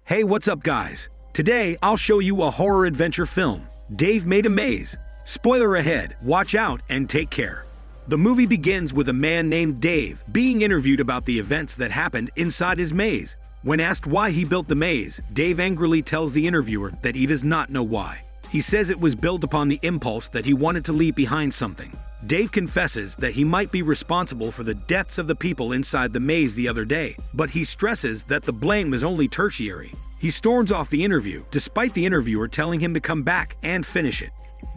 Hey, what's up guys? Today I'll show you a horror adventure film, Dave Made a Maze. Spoiler ahead, watch out and take care. The movie begins with a man named Dave being interviewed about the events that happened inside his maze. When asked why he built the maze, Dave angrily tells the interviewer that he does not know why. He says it was built upon the impulse that he wanted to leave behind something. Dave confesses that he might be responsible for the deaths of the people inside the maze the other day, but he stresses that the blame is only tertiary. He storms off the interview, despite the interviewer telling him to come back and finish it.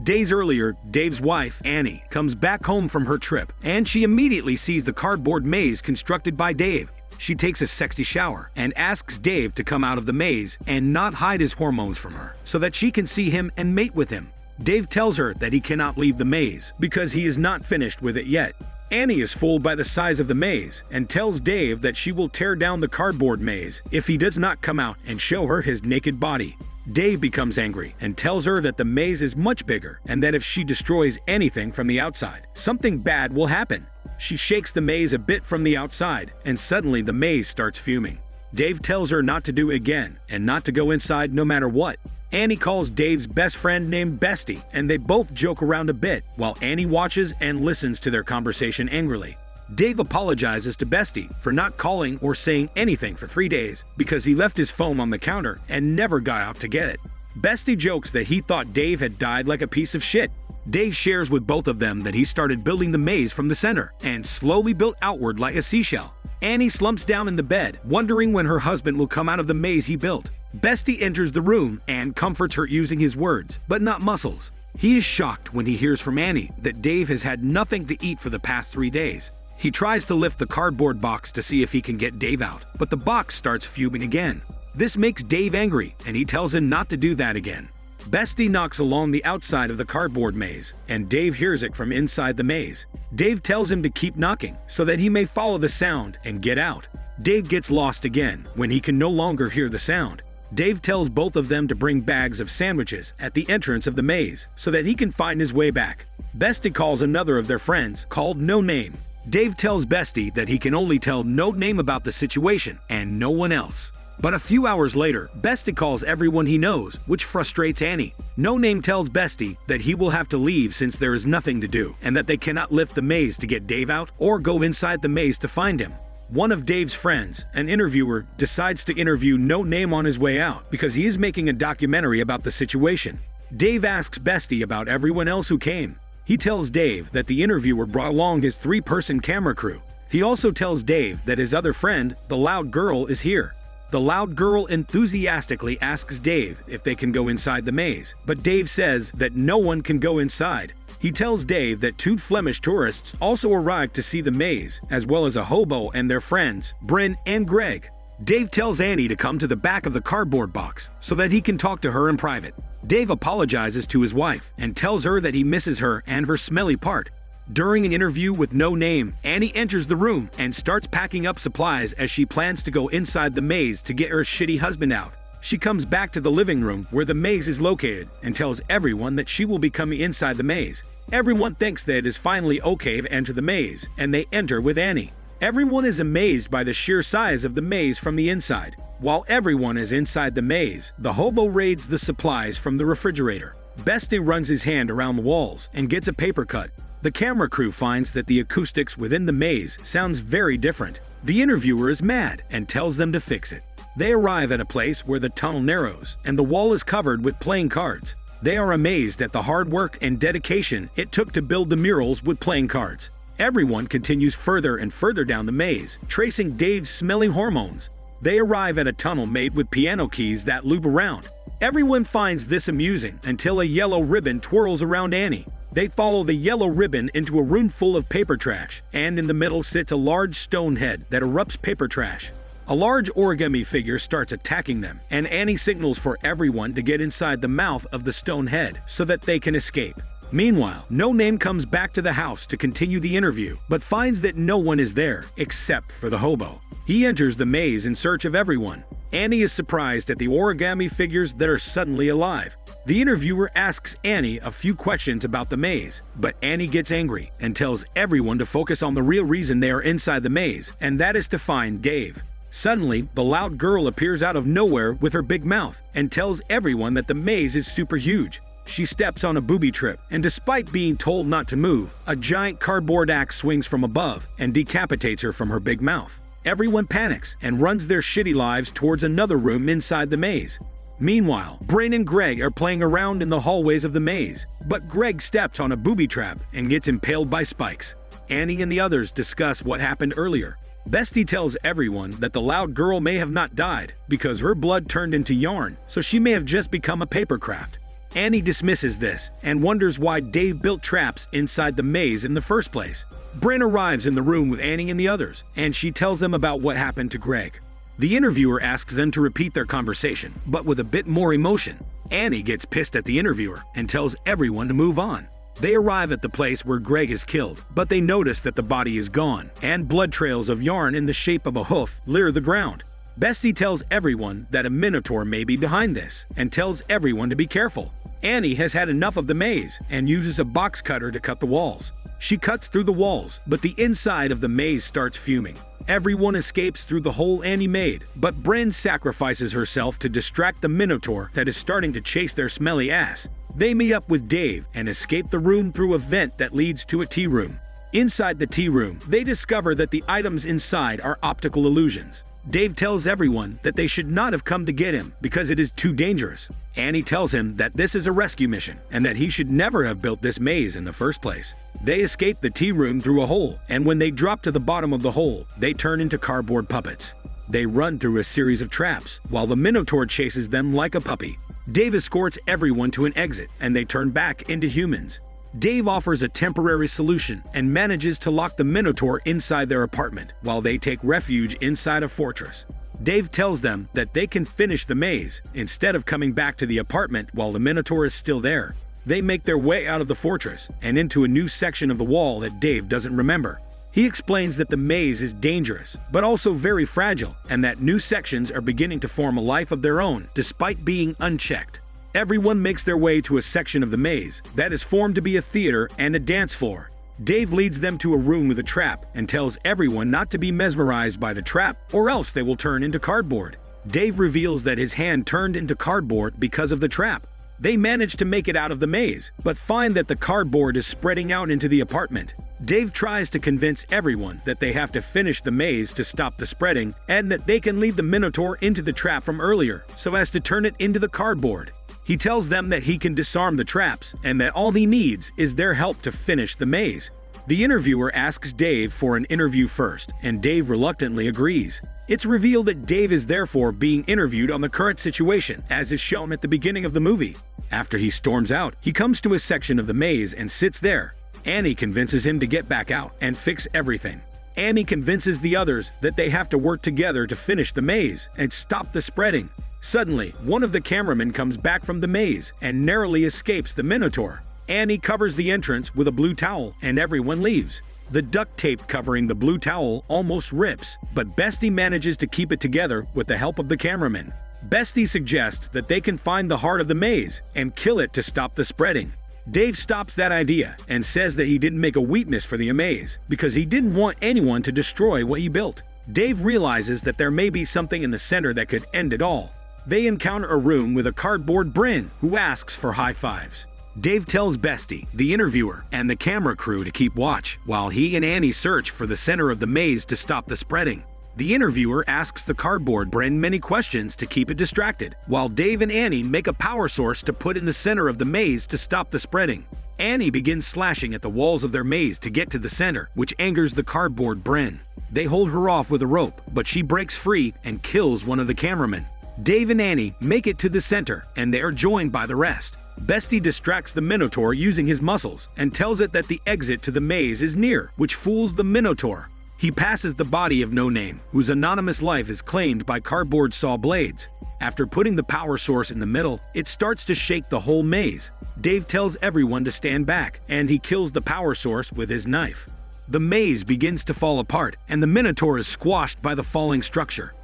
Days earlier, Dave's wife, Annie, comes back home from her trip, and she immediately sees the cardboard maze constructed by Dave. She takes a sexy shower and asks Dave to come out of the maze and not hide his hormones from her, so that she can see him and mate with him. Dave tells her that he cannot leave the maze because he is not finished with it yet. Annie is fooled by the size of the maze and tells Dave that she will tear down the cardboard maze if he does not come out and show her his naked body. Dave becomes angry and tells her that the maze is much bigger and that if she destroys anything from the outside, something bad will happen. She shakes the maze a bit from the outside, and suddenly the maze starts fuming. Dave tells her not to do it again and not to go inside no matter what. Annie calls Dave's best friend named Bestie, and they both joke around a bit while Annie watches and listens to their conversation angrily. Dave apologizes to Bestie for not calling or saying anything for 3 days because he left his phone on the counter and never got out to get it. Bestie jokes that he thought Dave had died like a piece of shit. Dave shares with both of them that he started building the maze from the center and slowly built outward like a seashell. Annie slumps down in the bed, wondering when her husband will come out of the maze he built. Bestie enters the room and comforts her using his words, but not muscles. He is shocked when he hears from Annie that Dave has had nothing to eat for the past 3 days. He tries to lift the cardboard box to see if he can get Dave out, but the box starts fuming again. This makes Dave angry, and he tells him not to do that again. Bestie knocks along the outside of the cardboard maze, and Dave hears it from inside the maze. Dave tells him to keep knocking so that he may follow the sound and get out. Dave gets lost again when he can no longer hear the sound. Dave tells both of them to bring bags of sandwiches at the entrance of the maze so that he can find his way back. Bestie calls another of their friends called No Name. Dave tells Bestie that he can only tell No Name about the situation and no one else. But a few hours later, Bestie calls everyone he knows, which frustrates Annie. No Name tells Bestie that he will have to leave since there is nothing to do, and that they cannot lift the maze to get Dave out or go inside the maze to find him. One of Dave's friends, an interviewer, decides to interview No Name on his way out because he is making a documentary about the situation. Dave asks Bestie about everyone else who came. He tells Dave that the interviewer brought along his 3-person camera crew. He also tells Dave that his other friend, the loud girl, is here. The loud girl enthusiastically asks Dave if they can go inside the maze, but Dave says that no one can go inside. He tells Dave that 2 Flemish tourists also arrived to see the maze, as well as a hobo and their friends, Bryn and Greg. Dave tells Annie to come to the back of the cardboard box so that he can talk to her in private. Dave apologizes to his wife and tells her that he misses her and her smelly part. During an interview with No Name, Annie enters the room and starts packing up supplies as she plans to go inside the maze to get her shitty husband out. She comes back to the living room where the maze is located and tells everyone that she will be coming inside the maze. Everyone thinks that it is finally okay to enter the maze, and they enter with Annie. Everyone is amazed by the sheer size of the maze from the inside. While everyone is inside the maze, the hobo raids the supplies from the refrigerator. Bestie runs his hand around the walls and gets a paper cut. The camera crew finds that the acoustics within the maze sounds very different. The interviewer is mad and tells them to fix it. They arrive at a place where the tunnel narrows and the wall is covered with playing cards. They are amazed at the hard work and dedication it took to build the murals with playing cards. Everyone continues further and further down the maze, tracing Dave's smelly hormones. They arrive at a tunnel made with piano keys that loop around. Everyone finds this amusing until a yellow ribbon twirls around Annie. They follow the yellow ribbon into a room full of paper trash, and in the middle sits a large stone head that erupts paper trash. A large origami figure starts attacking them, and Annie signals for everyone to get inside the mouth of the stone head so that they can escape. Meanwhile, No Name comes back to the house to continue the interview, but finds that no one is there except for the hobo. He enters the maze in search of everyone. Annie is surprised at the origami figures that are suddenly alive. The interviewer asks Annie a few questions about the maze, but Annie gets angry and tells everyone to focus on the real reason they are inside the maze, and that is to find Dave. Suddenly, the loud girl appears out of nowhere with her big mouth and tells everyone that the maze is super huge. She steps on a booby trap, and despite being told not to move, a giant cardboard axe swings from above and decapitates her from her big mouth. Everyone panics and runs their shitty lives towards another room inside the maze. Meanwhile, Bryn and Greg are playing around in the hallways of the maze, but Greg steps on a booby trap and gets impaled by spikes. Annie and the others discuss what happened earlier. Bestie tells everyone that the loud girl may have not died because her blood turned into yarn, so she may have just become a paper craft. Annie dismisses this and wonders why Dave built traps inside the maze in the first place. Bryn arrives in the room with Annie and the others, and she tells them about what happened to Greg. The interviewer asks them to repeat their conversation, but with a bit more emotion. Annie gets pissed at the interviewer and tells everyone to move on. They arrive at the place where Greg is killed, but they notice that the body is gone, and blood trails of yarn in the shape of a hoof litter the ground. Bestie tells everyone that a minotaur may be behind this, and tells everyone to be careful. Annie has had enough of the maze and uses a box cutter to cut the walls. She cuts through the walls, but the inside of the maze starts fuming. Everyone escapes through the hole Annie made, but Bryn sacrifices herself to distract the minotaur that is starting to chase their smelly ass. They meet up with Dave and escape the room through a vent that leads to a tea room. Inside the tea room, they discover that the items inside are optical illusions. Dave tells everyone that they should not have come to get him because it is too dangerous. Annie tells him that this is a rescue mission and that he should never have built this maze in the first place. They escape the tea room through a hole, and when they drop to the bottom of the hole, they turn into cardboard puppets. They run through a series of traps, while the Minotaur chases them like a puppy. Dave escorts everyone to an exit, and they turn back into humans. Dave offers a temporary solution and manages to lock the Minotaur inside their apartment while they take refuge inside a fortress. Dave tells them that they can finish the maze instead of coming back to the apartment while the Minotaur is still there. They make their way out of the fortress and into a new section of the wall that Dave doesn't remember. He explains that the maze is dangerous, but also very fragile, and that new sections are beginning to form a life of their own despite being unchecked. Everyone makes their way to a section of the maze that is formed to be a theater and a dance floor. Dave leads them to a room with a trap and tells everyone not to be mesmerized by the trap or else they will turn into cardboard. Dave reveals that his hand turned into cardboard because of the trap. They manage to make it out of the maze, but find that the cardboard is spreading out into the apartment. Dave tries to convince everyone that they have to finish the maze to stop the spreading and that they can lead the Minotaur into the trap from earlier so as to turn it into the cardboard. He tells them that he can disarm the traps and that all he needs is their help to finish the maze. The interviewer asks Dave for an interview first, and Dave reluctantly agrees. It's revealed that Dave is therefore being interviewed on the current situation, as is shown at the beginning of the movie. After he storms out, he comes to a section of the maze and sits there. Annie convinces him to get back out and fix everything. Annie convinces the others that they have to work together to finish the maze and stop the spreading. Suddenly, one of the cameramen comes back from the maze and narrowly escapes the Minotaur. Annie covers the entrance with a blue towel and everyone leaves. The duct tape covering the blue towel almost rips, but Bestie manages to keep it together with the help of the cameraman. Bestie suggests that they can find the heart of the maze and kill it to stop the spreading. Dave stops that idea and says that he didn't make a weakness for the maze because he didn't want anyone to destroy what he built. Dave realizes that there may be something in the center that could end it all. They encounter a room with a cardboard Bryn who asks for high fives. Dave tells Bestie, the interviewer, and the camera crew to keep watch while he and Annie search for the center of the maze to stop the spreading. The interviewer asks the cardboard Bryn many questions to keep it distracted, while Dave and Annie make a power source to put in the center of the maze to stop the spreading. Annie begins slashing at the walls of their maze to get to the center, which angers the cardboard Bryn. They hold her off with a rope, but she breaks free and kills one of the cameramen. Dave and Annie make it to the center, and they are joined by the rest. Bestie distracts the Minotaur using his muscles and tells it that the exit to the maze is near, which fools the Minotaur. He passes the body of No Name, whose anonymous life is claimed by cardboard saw blades. After putting the power source in the middle, it starts to shake the whole maze. Dave tells everyone to stand back, and he kills the power source with his knife. The maze begins to fall apart, and the Minotaur is squashed by the falling structure.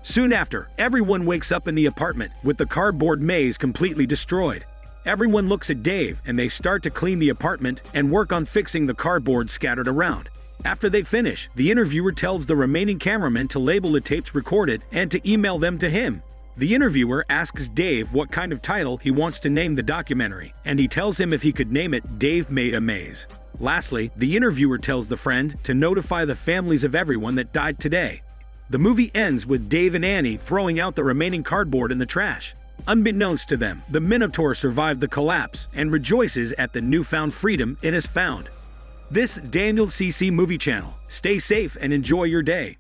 Soon after, everyone wakes up in the apartment with the cardboard maze completely destroyed. Everyone looks at Dave and they start to clean the apartment and work on fixing the cardboard scattered around. After they finish, the interviewer tells the remaining cameramen to label the tapes recorded and to email them to him. The interviewer asks Dave what kind of title he wants to name the documentary, and he tells him if he could name it Dave Made a Maze. Lastly, the interviewer tells the friend to notify the families of everyone that died today. The movie ends with Dave and Annie throwing out the remaining cardboard in the trash. Unbeknownst to them, the Minotaur survived the collapse and rejoices at the newfound freedom it has found. This is Daniel CC Movie Channel. Stay safe and enjoy your day.